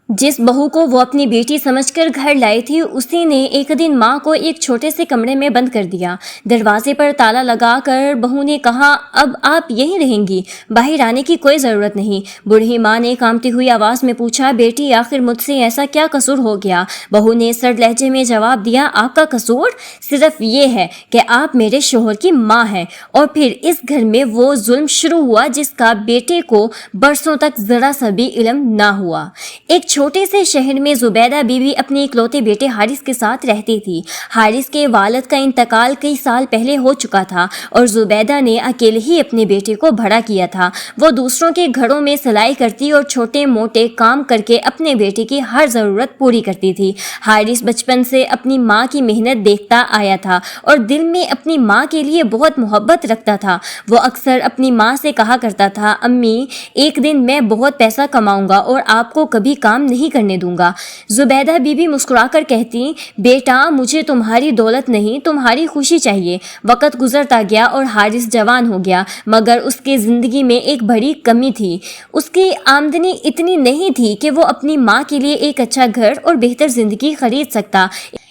جس بہو کو وہ اپنی بیٹی سمجھ کر گھر لائی تھی اسی نے ایک دن ماں کو ایک چھوٹے سے کمرے میں بند کر دیا۔ دروازے پر تالا لگا کر بہو نے کہا، اب آپ یہیں رہیں گی، باہر آنے کی کوئی ضرورت نہیں۔ بوڑھی ماں نے کانپتی ہوئی آواز میں پوچھا، بیٹی آخر مجھ سے ایسا کیا قصور ہو گیا؟ بہو نے سرد لہجے میں جواب دیا، آپ کا قصور صرف یہ ہے کہ آپ میرے شوہر کی ماں ہیں۔ اور پھر اس گھر میں وہ ظلم شروع ہوا جس کا بیٹے کو برسوں تک ذرا سا بھی علم نہ ہوا۔ ایک چھوٹے سے شہر میں زبیدہ بی بی اپنے اکلوتے بیٹے حارث کے ساتھ رہتی تھی۔ حارث کے والد کا انتقال کئی سال پہلے ہو چکا تھا اور زبیدہ نے اکیلے ہی اپنے بیٹے کو بڑا کیا تھا۔ وہ دوسروں کے گھروں میں سلائی کرتی اور چھوٹے موٹے کام کر کے اپنے بیٹے کی ہر ضرورت پوری کرتی تھی۔ حارث بچپن سے اپنی ماں کی محنت دیکھتا آیا تھا اور دل میں اپنی ماں کے لیے بہت محبت رکھتا تھا۔ وہ اکثر اپنی ماں سے کہا کرتا تھا، امی ایک دن میں بہت پیسہ کماؤں گا اور آپ کو کبھی کام نہیں کرنے دوں گا۔ زبیدہ بی بی مسکرا کر کہتی، بیٹا مجھے تمہاری دولت نہیں، تمہاری خوشی چاہیے۔ وقت گزرتا گیا اور حارث جوان ہو گیا، مگر اس کی زندگی میں ایک بڑی کمی تھی۔ اس کی آمدنی اتنی نہیں تھی کہ وہ اپنی ماں کے لیے ایک اچھا گھر اور بہتر زندگی خرید سکتا۔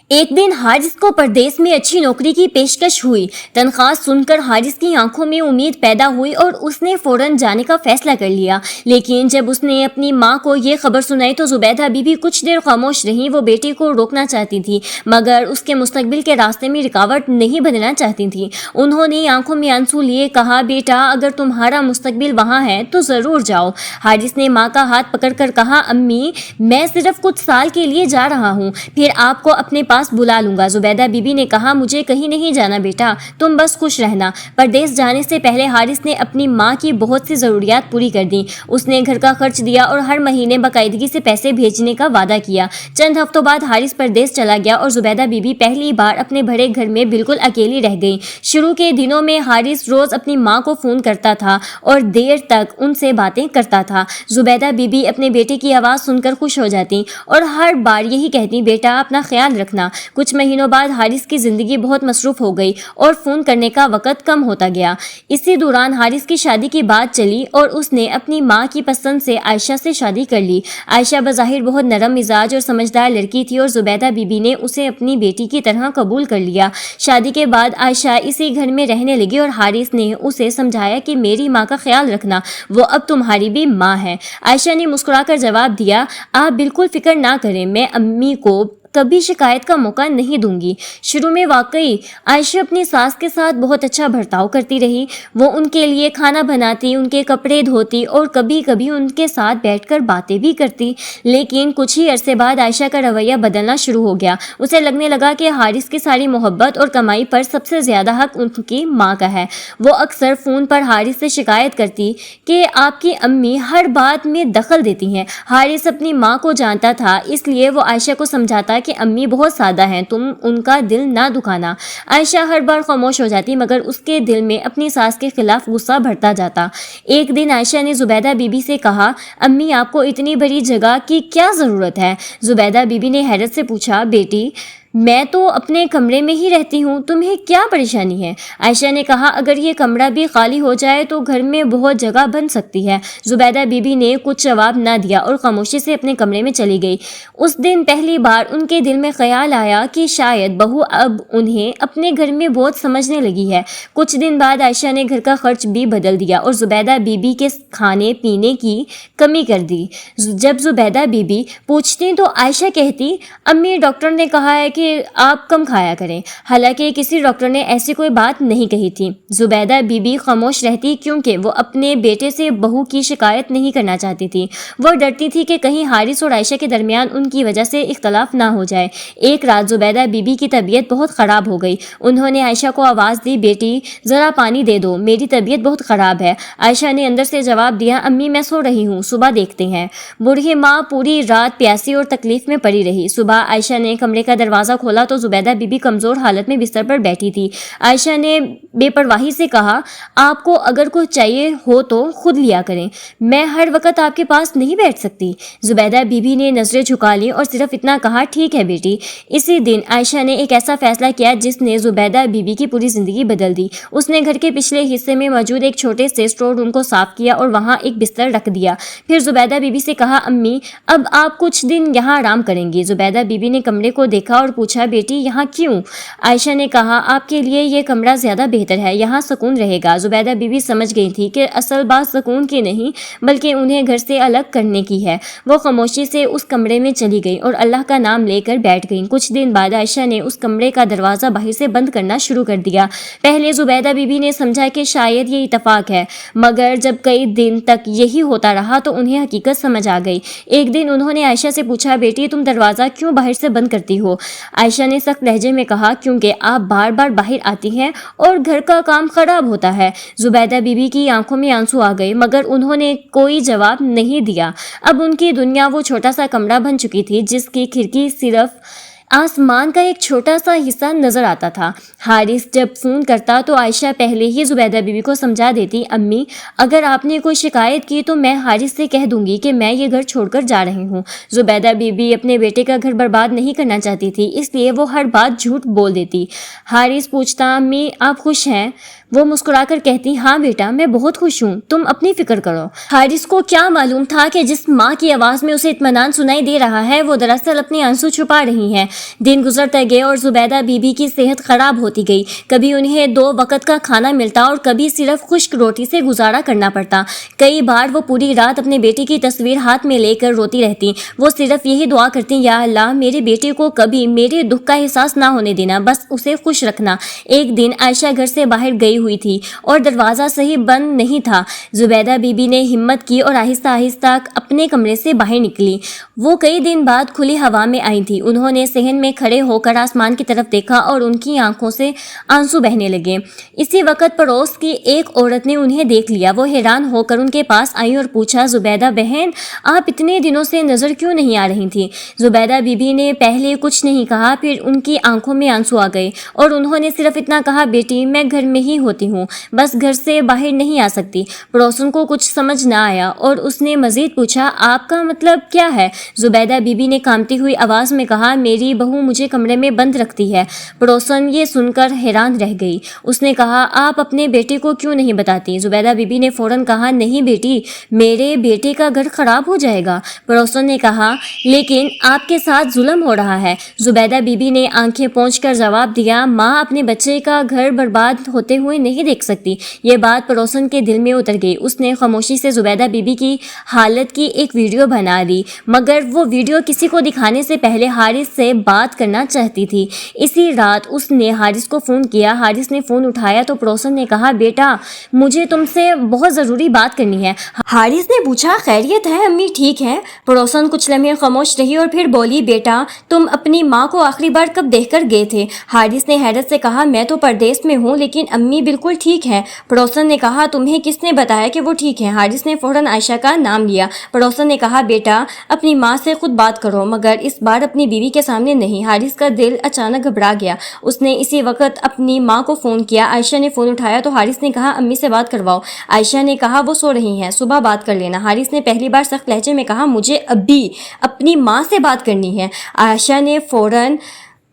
ایک دن حارث کو پردیس میں اچھی نوکری کی پیشکش ہوئی۔ تنخواہ سن کر حارث کی آنکھوں میں امید پیدا ہوئی اور اس نے فوراً جانے کا فیصلہ کر لیا۔ لیکن جب اس نے اپنی ماں کو یہ خبر سنائی تو زبیدہ بی بی کچھ دیر خاموش رہیں۔ وہ بیٹے کو روکنا چاہتی تھی مگر اس کے مستقبل کے راستے میں رکاوٹ نہیں بننا چاہتی تھی۔ انہوں نے آنکھوں میں آنسو لیے کہا، بیٹا اگر تمہارا مستقبل وہاں ہے تو ضرور جاؤ۔ حارث نے ماں کا ہاتھ پکڑ کر کہا، امی میں صرف کچھ سال کے لیے جا رہا ہوں، پھر آپ کو اپنے پاس بلا لوں گا۔ زبیدہ بی بی نے کہا، مجھے کہیں نہیں جانا بیٹا، تم بس خوش رہنا۔ پردیس جانے سے پہلے حارث نے اپنی ماں کی بہت سی ضروریات پوری کر دیں۔ اس نے گھر کا خرچ دیا اور ہر مہینے باقاعدگی سے پیسے بھیجنے کا وعدہ کیا۔ چند ہفتوں بعد حارث پردیس چلا گیا اور زبیدہ بی بی پہلی بار اپنے بڑے گھر میں بالکل اکیلی رہ گئی۔ شروع کے دنوں میں حارث روز اپنی ماں کو فون کرتا تھا اور دیر تک ان سے باتیں کرتا تھا۔ زبیدہ بی بی اپنے بیٹے کی آواز سن کر خوش ہو جاتی اور ہر بار یہی کہتی، بیٹا اپنا خیال رکھنا۔ کچھ مہینوں بعد حارث کی زندگی بہت مصروف ہو گئی اور فون کرنے کا وقت کم ہوتا گیا۔ اسی دوران حارث کی شادی کی بات چلی اور اس نے اپنی ماں کی پسند سے عائشہ سے شادی کر لی۔ عائشہ بظاہر بہت نرم مزاج اور سمجھدار لڑکی تھی اور زبیدہ بی بی نے اسے اپنی بیٹی کی طرح قبول کر لیا۔ شادی کے بعد عائشہ اسی گھر میں رہنے لگی اور حارث نے اسے سمجھایا کہ میری ماں کا خیال رکھنا، وہ اب تمہاری بھی ماں ہے۔ عائشہ نے مسکرا کر جواب دیا، آپ بالکل فکر نہ کریں، میں امی کو کبھی شکایت کا موقع نہیں دوں گی۔ شروع میں واقعی عائشہ اپنی ساس کے ساتھ بہت اچھا برتاؤ کرتی رہی۔ وہ ان کے لیے کھانا بناتی، ان کے کپڑے دھوتی اور کبھی کبھی ان کے ساتھ بیٹھ کر باتیں بھی کرتی۔ لیکن کچھ ہی عرصے بعد عائشہ کا رویہ بدلنا شروع ہو گیا۔ اسے لگنے لگا کہ حارث کی ساری محبت اور کمائی پر سب سے زیادہ حق ان کی ماں کا ہے۔ وہ اکثر فون پر حارث سے شکایت کرتی کہ آپ کی امی ہر بات میں دخل دیتی ہیں۔ حارث اپنی ماں کو جانتا تھا، اس لیے وہ عائشہ کو سمجھاتا کہ امی بہت سادہ ہیں، تم ان کا دل نہ دکھانا۔ عائشہ ہر بار خاموش ہو جاتی مگر اس کے دل میں اپنی ساس کے خلاف غصہ بڑھتا جاتا۔ ایک دن عائشہ نے زبیدہ بی بی سے کہا، امی آپ کو اتنی بڑی جگہ کی کیا ضرورت ہے؟ زبیدہ بی بی نے حیرت سے پوچھا، بیٹی میں تو اپنے کمرے میں ہی رہتی ہوں، تمہیں کیا پریشانی ہے؟ عائشہ نے کہا، اگر یہ کمرہ بھی خالی ہو جائے تو گھر میں بہت جگہ بن سکتی ہے۔ زبیدہ بی بی نے کچھ جواب نہ دیا اور خاموشی سے اپنے کمرے میں چلی گئی۔ اس دن پہلی بار ان کے دل میں خیال آیا کہ شاید بہو اب انہیں اپنے گھر میں بہت سمجھنے لگی ہے۔ کچھ دن بعد عائشہ نے گھر کا خرچ بھی بدل دیا اور زبیدہ بی بی کے کھانے پینے کی کمی کر دی۔ جب زبیدہ بی بی پوچھتی تو عائشہ کہتی، امی ڈاکٹر نے کہا ہے کہ آپ کم کھایا کریں، حالانکہ کسی ڈاکٹر نے ایسی کوئی بات نہیں کہی تھی۔ زبیدہ بی بی خاموش رہتی کیونکہ وہ اپنے بیٹے سے بہو کی شکایت نہیں کرنا چاہتی تھی۔ وہ ڈرتی تھی کہ کہیں حارث اور عائشہ کے درمیان ان کی وجہ سے اختلاف نہ ہو جائے۔ ایک رات زبیدہ بی بی کی طبیعت بہت خراب ہو گئی۔ انہوں نے عائشہ کو آواز دی، بیٹی ذرا پانی دے دو، میری طبیعت بہت خراب ہے۔ عائشہ نے اندر سے جواب دیا، امی میں سو رہی ہوں، صبح دیکھتے ہیں۔ بوڑھی ماں پوری رات پیاسی اور تکلیف میں پڑی رہی۔ صبح عائشہ نے کمرے کا دروازہ دروازہ کھولا تو زبیدہ بی بی کمزور حالت میں بستر پر بیٹھی تھی۔ عائشہ نے بے پرواہی سے کہا آپ کو اگر کچھ چاہیے ہو تو خود لیا کریں، میں ہر وقت آپ کے پاس نہیں بیٹھ سکتی۔ زبیدہ بی بی نے نظریں جھکا لی اور صرف اتنا کہا ٹھیک ہے بیٹی۔ اسی دن عائشہ نے ایک ایسا فیصلہ کیا جس نے زبیدہ بی بی کی پوری زندگی بدل دی۔ اس نے گھر کے پچھلے حصے میں موجود ایک چھوٹے سے اسٹور روم کو صاف کیا اور وہاں ایک بستر رکھ دیا۔ پھر زبیدہ بی بی سے کہا امی اب آپ کچھ دن یہاں آرام کریں گی۔ زبیدہ بی بی نے کمرے کو دیکھا اور پوچھا بیٹی یہاں کیوں؟ عائشہ نے کہا آپ کے لیے یہ کمرہ زیادہ بہتر ہے، یہاں سکون رہے گا۔ زبیدہ بی بی سمجھ گئی تھی کہ اصل بات سکون کی نہیں بلکہ انہیں گھر سے الگ کرنے کی ہے۔ وہ خاموشی سے اس کمرے میں چلی گئی اور اللہ کا نام لے کر بیٹھ گئی۔ کچھ دن بعد عائشہ نے اس کمرے کا دروازہ باہر سے بند کرنا شروع کر دیا۔ پہلے زبیدہ بی بی نے سمجھا کہ شاید یہ اتفاق ہے، مگر جب کئی دن تک یہی ہوتا رہا تو انہیں حقیقت سمجھ آ گئی۔ ایک دن انہوں نے عائشہ سے پوچھا بیٹی تم دروازہ کیوں باہر سے بند کرتی ہو؟ عائشہ نے سخت لہجے میں کہا کیونکہ آپ بار بار باہر آتی ہیں اور گھر کا کام خراب ہوتا ہے۔ زبیدہ بی بی کی آنکھوں میں آنسو آ گئے مگر انہوں نے کوئی جواب نہیں دیا۔ اب ان کی دنیا وہ چھوٹا سا کمرہ بن چکی تھی جس کی کھڑکی صرف آسمان کا ایک چھوٹا سا حصہ نظر آتا تھا۔ حارث جب فون کرتا تو عائشہ پہلے ہی زبیدہ بی بی کو سمجھا دیتی امی اگر آپ نے کوئی شکایت کی تو میں حارث سے کہہ دوں گی کہ میں یہ گھر چھوڑ کر جا رہی ہوں۔ زبیدہ بی بی اپنے بیٹے کا گھر برباد نہیں کرنا چاہتی تھی، اس لیے وہ ہر بات جھوٹ بول دیتی۔ حارث پوچھتا امی آپ خوش ہیں؟ وہ مسکرا کر کہتی ہاں بیٹا میں بہت خوش ہوں، تم اپنی فکر کرو۔ حارث کو کیا معلوم تھا کہ جس ماں کی آواز میں اسے اطمینان سنائی دے رہا ہے وہ دراصل اپنے آنسو چھپا رہی ہے۔ دن گزرتے گئے اور زبیدہ بی بی کی صحت خراب ہوتی گئی۔ کبھی انہیں 2 وقت کا کھانا ملتا اور کبھی صرف خشک روٹی سے گزارا کرنا پڑتا۔ کئی بار وہ پوری رات اپنے بیٹے کی تصویر ہاتھ میں لے کر روتی رہتی۔ وہ صرف یہی دعا کرتی یا اللہ میرے بیٹے کو کبھی میرے دکھ کا احساس نہ ہونے دینا، بس اسے خوش رکھنا۔ ایک دن عائشہ گھر سے باہر گئی ہوئی تھی اور دروازہ صحیح بند نہیں تھا۔ زبیدہ بی بی نے ہمت کی اور آہستہ آہستہ اپنے کمرے سے باہر نکلی۔ وہ کئی دن بعد کھلی ہوا میں آئی تھی۔ انہوں نے صحن میں کھڑے ہو کر آسمان کی طرف دیکھا اور ان کی آنکھوں سے آنسو بہنے لگے۔ اسی وقت پڑوس کی ایک عورت نے انہیں دیکھ لیا۔ وہ حیران ہو کر ان کے پاس آئی اور پوچھا زبیدہ بہن آپ اتنے دنوں سے نظر کیوں نہیں آ رہی تھی؟ زبیدہ بی بی نے پہلے کچھ نہیں کہا، پھر ان کی آنکھوں میں آنسو آ گئے اور انہوں نے صرف اتنا کہا بیٹی میں گھر میں ہی ہوتی ہوں، بس گھر سے باہر نہیں آ سکتی۔ پڑوسن کو کچھ سمجھ نہ آیا اور اس نے مزید پوچھا آپ کا مطلب کیا ہے؟ زبیدہ بی بی نے کانپتی ہوئی آواز میں کہا میری بہو مجھے کمرے میں بند رکھتی ہے۔ پڑوسن یہ سن کر حیران رہ گئی۔ اس نے کہا آپ اپنے بیٹے کو کیوں نہیں بتاتی؟ زبیدہ بی بی نے فوراً کہا نہیں بیٹی میرے بیٹے کا گھر خراب ہو جائے گا۔ پڑوسن نے کہا لیکن آپ کے ساتھ ظلم ہو رہا ہے۔ زبیدہ بی بی نے آنکھیں پونچھ کر جواب دیا ماں اپنے بچے کا گھر برباد ہوتے ہوئے نہیں دیکھ سکتی۔ یہ بات پڑوسن کے دل میں اتر گئی۔ اس نے خاموشی سے زبیدہ بی بی کی حالت کی ایک ویڈیو بنا لی مگر وہ ویڈیو کسی کو دکھانے سے پہلے حارث سے بات کرنا چاہتی تھی۔ اسی رات اس نے حارث کو فون کیا۔ حارث نے فون اٹھایا تو پڑوسن نے کہا بیٹا مجھے تم سے بہت ضروری بات کرنی ہے۔ حارث نے پوچھا خیریت ہے امی ٹھیک ہے؟ پڑوسن کچھ لمحے خاموش رہی اور پھر بولی بیٹا تم اپنی ماں کو آخری بار کب دیکھ کر گئے تھے؟ حارث نے حیرت سے کہا میں تو پردیس میں ہوں لیکن امی بالکل ٹھیک ہے۔ پڑوسن نے کہا تمہیں کس نے بتایا کہ وہ ٹھیک ہے؟ حارث نے فوراً عائشہ کا نام لیا۔ پڑوسن نے کہا بیٹا اپنی ماں سے خود بات کرو مگر اس بار اپنی بیوی کے سامنے نہیں۔ حارث کا دل اچانک گھبرا گیا۔ اس نے اسی وقت اپنی ماں کو فون کیا۔ عائشہ نے فون اٹھایا تو حارث نے کہا امی سے بات کرواؤ۔ عائشہ نے کہا وہ سو رہی ہیں، صبح بات کر لینا۔ حارث نے پہلی بار سخت لہجے میں کہا مجھے ابھی اپنی ماں سے بات کرنی ہے۔ عائشہ نے فوراً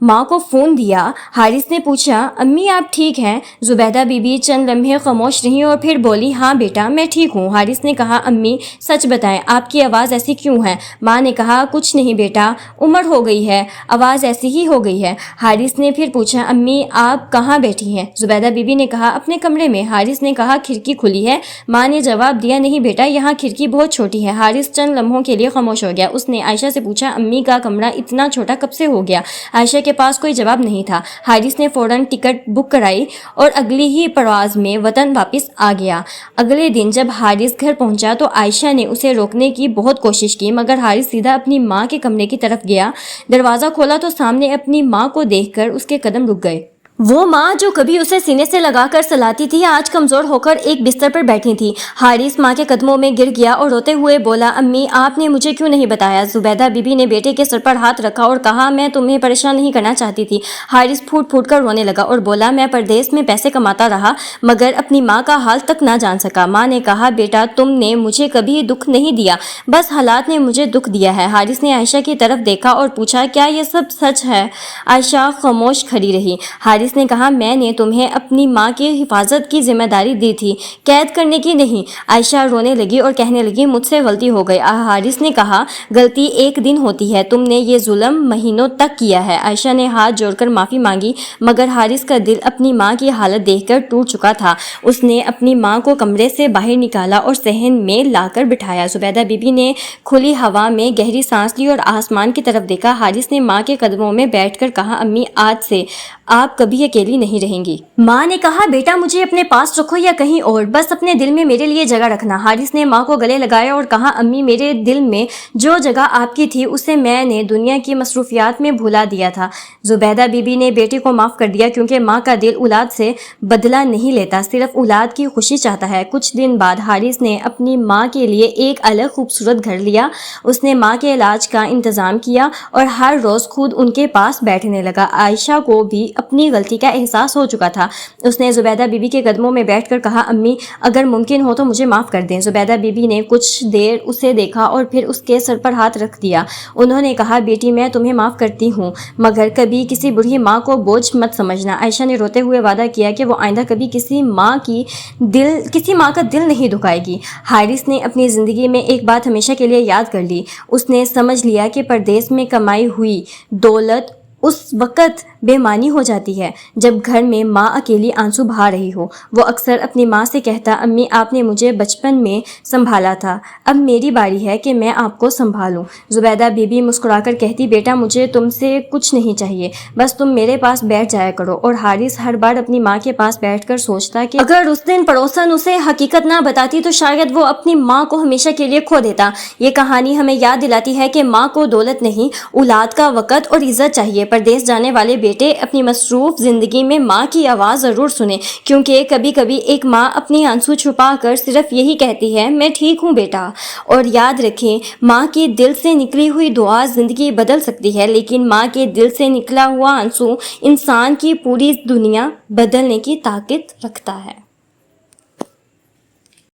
ماں کو فون دیا۔ حارث نے پوچھا امی آپ ٹھیک ہیں؟ زبیدہ بی بی چند لمحے خاموش رہیں اور پھر بولی ہاں بیٹا میں ٹھیک ہوں۔ حارث نے کہا امی سچ بتائیں آپ کی آواز ایسی کیوں ہے؟ ماں نے کہا کچھ نہیں بیٹا عمر ہو گئی ہے، آواز ایسی ہی ہو گئی ہے۔ حارث نے پھر پوچھا امی آپ کہاں بیٹھی ہیں؟ زبیدہ بی بی نے کہا اپنے کمرے میں۔ حارث نے کہا کھڑکی کھلی ہے؟ ماں نے جواب دیا نہیں بیٹا یہاں کھڑکی بہت چھوٹی ہے۔ حارث چند لمحوں کے لیے خاموش ہو گیا۔ اس نے عائشہ سے پوچھا امی کا کمرہ اتنا چھوٹا کب سے ہو گیا؟ عائشہ کے پاس کوئی جواب نہیں تھا۔ حارث نے فوراً ٹکٹ بک کرائی اور اگلی ہی پرواز میں وطن واپس آ گیا۔ اگلے دن جب حارث گھر پہنچا تو عائشہ نے اسے روکنے کی بہت کوشش کی مگر حارث سیدھا اپنی ماں کے کمرے کی طرف گیا۔ دروازہ کھولا تو سامنے اپنی ماں کو دیکھ کر اس کے قدم رک گئے۔ وہ ماں جو کبھی اسے سینے سے لگا کر سلاتی تھی آج کمزور ہو کر ایک بستر پر بیٹھی تھی۔ حارث ماں کے قدموں میں گر گیا اور روتے ہوئے بولا، امی آپ نے مجھے کیوں نہیں بتایا؟ زبیدہ بی بی نے بیٹے کے سر پر ہاتھ رکھا اور کہا، میں تمہیں پریشان نہیں کرنا چاہتی تھی۔ حارث پھوٹ پھوٹ کر رونے لگا اور بولا، میں پردیس میں پیسے کماتا رہا مگر اپنی ماں کا حال تک نہ جان سکا۔ ماں نے کہا، بیٹا تم نے مجھے کبھی دکھ نہیں دیا، بس حالات نے مجھے دکھ دیا ہے۔ حارث نے عائشہ کی طرف دیکھا اور پوچھا، کیا یہ سب سچ ہے؟ عائشہ خاموش کھڑی رہی۔ حارث نے کہا، میں نے تمہیں اپنی ماں کی حفاظت کی ذمہ داری دی تھی، قید کرنے کی نہیں۔ عائشہ رونے لگی اور کہنے لگی، مجھ سے غلطی ہو گئی۔ حارث نے کہا، غلطی ایک دن ہوتی ہے، تم نے یہ ظلم مہینوں تک کیا ہے۔ عائشہ نے ہاتھ جوڑ کر معافی مانگی مگر حارث کا دل اپنی ماں کی حالت دیکھ کر ٹوٹ چکا تھا۔ اس نے اپنی ماں کو کمرے سے باہر نکالا اور صحن میں لا کر بٹھایا۔ زبیدہ بی بی نے کھلی ہوا میں گہری سانس لی اور آسمان کی طرف دیکھا۔ حارث نے ماں کے قدموں میں بیٹھ کر کہا، امی آج سے آپ کبھی اکیلی نہیں رہیں گی۔ ماں نے کہا، بیٹا مجھے اپنے پاس رکھو یا کہیں اور، بس اپنے دل میں میرے لیے جگہ رکھنا۔ حارث نے ماں کو گلے لگایا اور کہا، امی میرے دل میں جو جگہ آپ کی تھی اسے میں نے دنیا کی مصروفیات میں بھلا دیا تھا۔ زبیدہ بی بی نے بیٹے کو معاف کر دیا کیونکہ ماں کا دل اولاد سے بدلہ نہیں لیتا، صرف اولاد کی خوشی چاہتا ہے۔ کچھ دن بعد حارث نے اپنی ماں کے لیے ایک الگ خوبصورت گھر لیا۔ اس نے ماں کے علاج کا انتظام کیا اور ہر روز خود ان کے پاس بیٹھنے لگا۔ عائشہ کو بھی اپنی غلطی کا احساس ہو چکا تھا۔ اس نے زبیدہ بی بی کے قدموں میں بیٹھ کر کہا، امی اگر ممکن ہو تو مجھے معاف کر دیں۔ زبیدہ بی بی نے کچھ دیر اسے دیکھا اور پھر اس کے سر پر ہاتھ رکھ دیا۔ انہوں نے کہا، بیٹی میں تمہیں معاف کرتی ہوں مگر کبھی کسی بوڑھی ماں کو بوجھ مت سمجھنا۔ عائشہ نے روتے ہوئے وعدہ کیا کہ وہ آئندہ کبھی کسی ماں کا دل نہیں دکھائے گی۔ حارث نے اپنی زندگی میں ایک بات ہمیشہ کے لیے یاد کر لی۔ اس نے سمجھ لیا کہ پردیس میں کمائی ہوئی دولت اس وقت بے معنی ہو جاتی ہے جب گھر میں ماں اکیلی آنسو بہا رہی ہو۔ وہ اکثر اپنی ماں سے کہتا، امی آپ نے مجھے بچپن میں سنبھالا تھا، اب میری باری ہے کہ میں آپ کو سنبھالوں۔ زبیدہ بی بی مسکرا کر کہتی، بیٹا مجھے تم سے کچھ نہیں چاہیے، بس تم میرے پاس بیٹھ جایا کرو۔ اور حارث ہر بار اپنی ماں کے پاس بیٹھ کر سوچتا کہ اگر اس دن پڑوسن اسے حقیقت نہ بتاتی تو شاید وہ اپنی ماں کو ہمیشہ کے لیے کھو دیتا۔ یہ کہانی ہمیں یاد دلاتی ہے کہ ماں کو دولت نہیں، اولاد کا وقت اور عزت چاہیے۔ پردیس جانے والے بیٹے اپنی مصروف زندگی میں ماں کی آواز ضرور سنیں، کیونکہ کبھی کبھی ایک ماں اپنی آنسو چھپا کر صرف یہی کہتی ہے، میں ٹھیک ہوں بیٹا۔ اور یاد رکھیں، ماں کے دل سے نکلی ہوئی دعا زندگی بدل سکتی ہے، لیکن ماں کے دل سے نکلا ہوا آنسو انسان کی پوری دنیا بدلنے کی طاقت رکھتا ہے۔